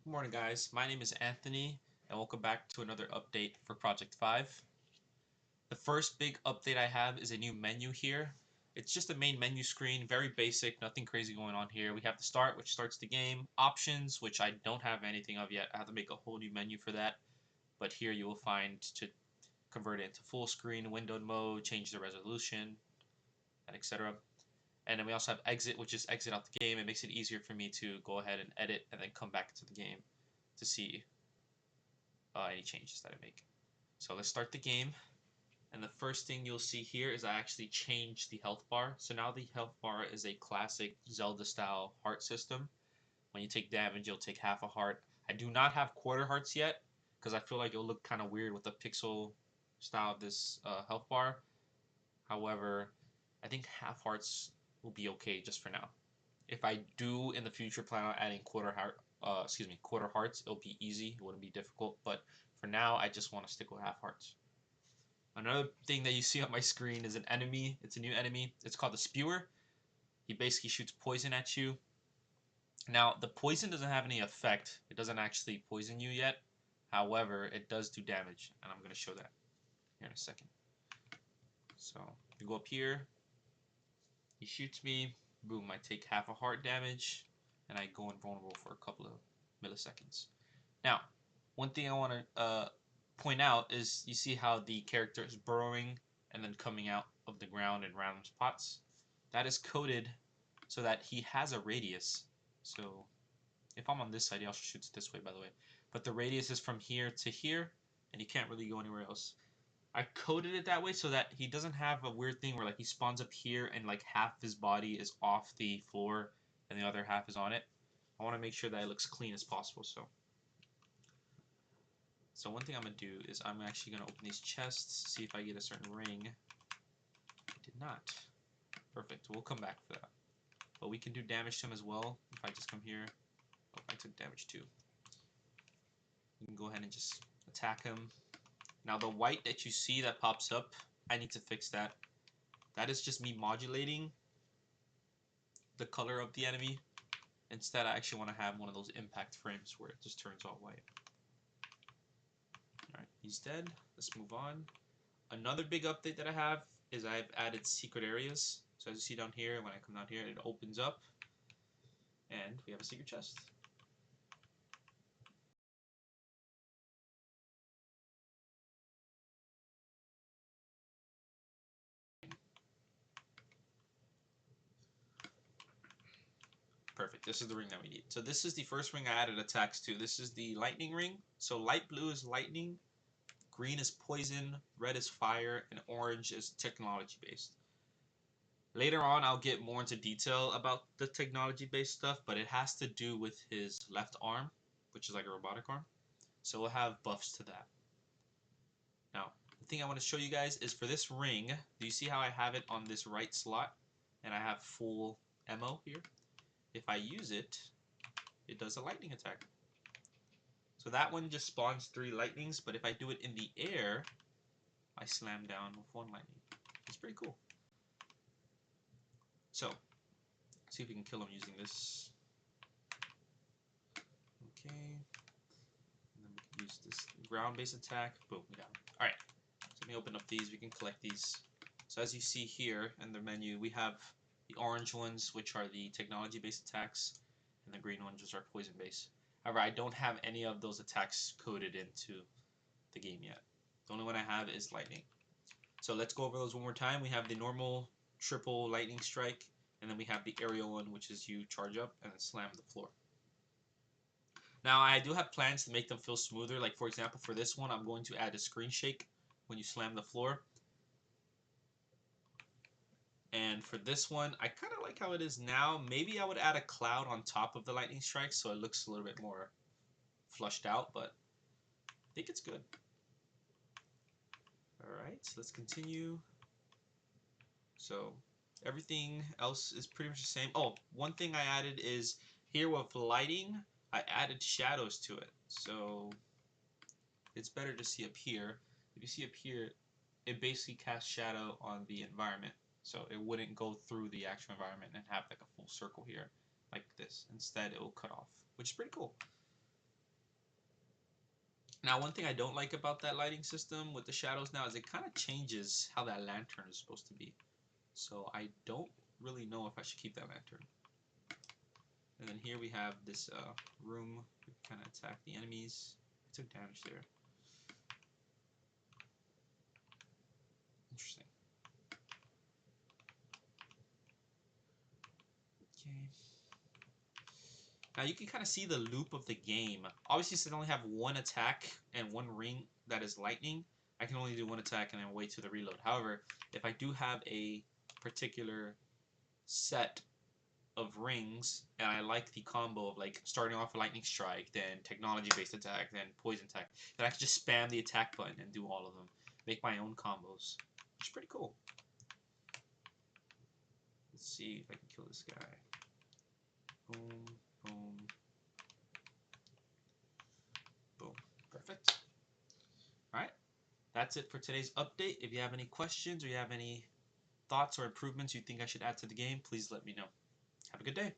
Good morning, guys. My name is Anthony, and welcome back to another update for Project 5. The first big update I have is a new menu here. It's just a main menu screen, very basic, nothing crazy going on here. We have the start, which starts the game, options, which I don't have anything of yet. I have to make a whole new menu for that. But here you will find to convert it into full screen, windowed mode, change the resolution, and etc. And then we also have exit, which is exit out the game. It makes it easier for me to go ahead and edit and then come back to the game to see any changes that I make. So let's start the game. And the first thing you'll see here is I actually changed the health bar. So now the health bar is a classic Zelda style heart system. When you take damage, you'll take half a heart. I do not have quarter hearts yet because I feel like it'll look kind of weird with the pixel style of this health bar. However, I think half hearts will be okay just for now. If I do in the future plan on adding quarter hearts, it'll be easy. It wouldn't be difficult. But for now, I just want to stick with half hearts. Another thing that you see on my screen is an enemy. It's a new enemy. It's called the Spewer. He basically shoots poison at you. Now, the poison doesn't have any effect. It doesn't actually poison you yet. However, it does do damage, and I'm going to show that here in a second. So, you go up here. He shoots me. Boom, I take half a heart damage, and I go invulnerable for a couple of milliseconds. Now, one thing I want to point out is you see how the character is burrowing and then coming out of the ground in random spots. That is coded so that he has a radius. So if I'm on this side, he also shoots this way, by the way. But the radius is from here to here, and you can't really go anywhere else. I coded it that way so that he doesn't have a weird thing where like he spawns up here and like half his body is off the floor and the other half is on it. I want to make sure that it looks clean as possible. So one thing I'm going to do is I'm actually going to open these chests, see if I get a certain ring. I did not. Perfect. We'll come back for that. But we can do damage to him as well. If I just come here. Oh, I took damage too. You can go ahead and just attack him. Now the white that you see that pops up, I need to fix that. That is just me modulating the color of the enemy. Instead, I actually want to have one of those impact frames where it just turns all white. Alright, he's dead. Let's move on. Another big update that I have is I've added secret areas. So as you see down here, when I come down here, it opens up and we have a secret chest. Perfect. This is the ring that we need. So this is the first ring I added attacks to. This is the lightning ring. So light blue is lightning, green is poison, red is fire, and orange is technology based. Later on, I'll get more into detail about the technology-based stuff, but it has to do with his left arm, which is like a robotic arm. So we'll have buffs to that. Now, the thing I want to show you guys is for this ring, do you see how I have it on this right slot? And I have full ammo here. If I use it, it does a lightning attack. So that one just spawns 3 lightnings, but if I do it in the air, I slam down with 1 lightning. It's pretty cool. So, see if we can kill him using this. Okay. And then we can use this ground-based attack. Boom, we got him. Alright, so let me open up these. We can collect these. So as you see here in the menu, we have the orange ones, which are the technology-based attacks, and the green ones, which are poison-based. However, I don't have any of those attacks coded into the game yet. The only one I have is lightning. So let's go over those one more time. We have the normal triple lightning strike, and then we have the aerial one, which is you charge up and then slam the floor. Now, I do have plans to make them feel smoother. Like, for example, for this one, I'm going to add a screen shake when you slam the floor. And for this one, I kind of like how it is now. Maybe I would add a cloud on top of the lightning strike so it looks a little bit more flushed out, but I think it's good. Alright, so let's continue. So everything else is pretty much the same. Oh, one thing I added is here with lighting, I added shadows to it. So it's better to see up here. If you see up here, it basically casts shadow on the environment. So it wouldn't go through the actual environment and have like a full circle here like this. Instead, it will cut off, which is pretty cool. Now, one thing I don't like about that lighting system with the shadows now is it kind of changes how that lantern is supposed to be. So I don't really know if I should keep that lantern. And then here we have this room. We kind of attack the enemies. I took damage there. Interesting. Okay. Now you can kind of see the loop of the game. Obviously, since I only have one attack and one ring that is lightning, I can only do one attack and then wait to the reload. However, if I do have a particular set of rings and I like the combo of like starting off with lightning strike, then technology based attack, then poison attack, then I can just spam the attack button and do all of them. Make my own combos. Which is pretty cool. Let's see if I can kill this guy. Boom, boom, boom. Perfect. Alright. That's it for today's update. If you have any questions or you have any thoughts or improvements you think I should add to the game, please let me know. Have a good day.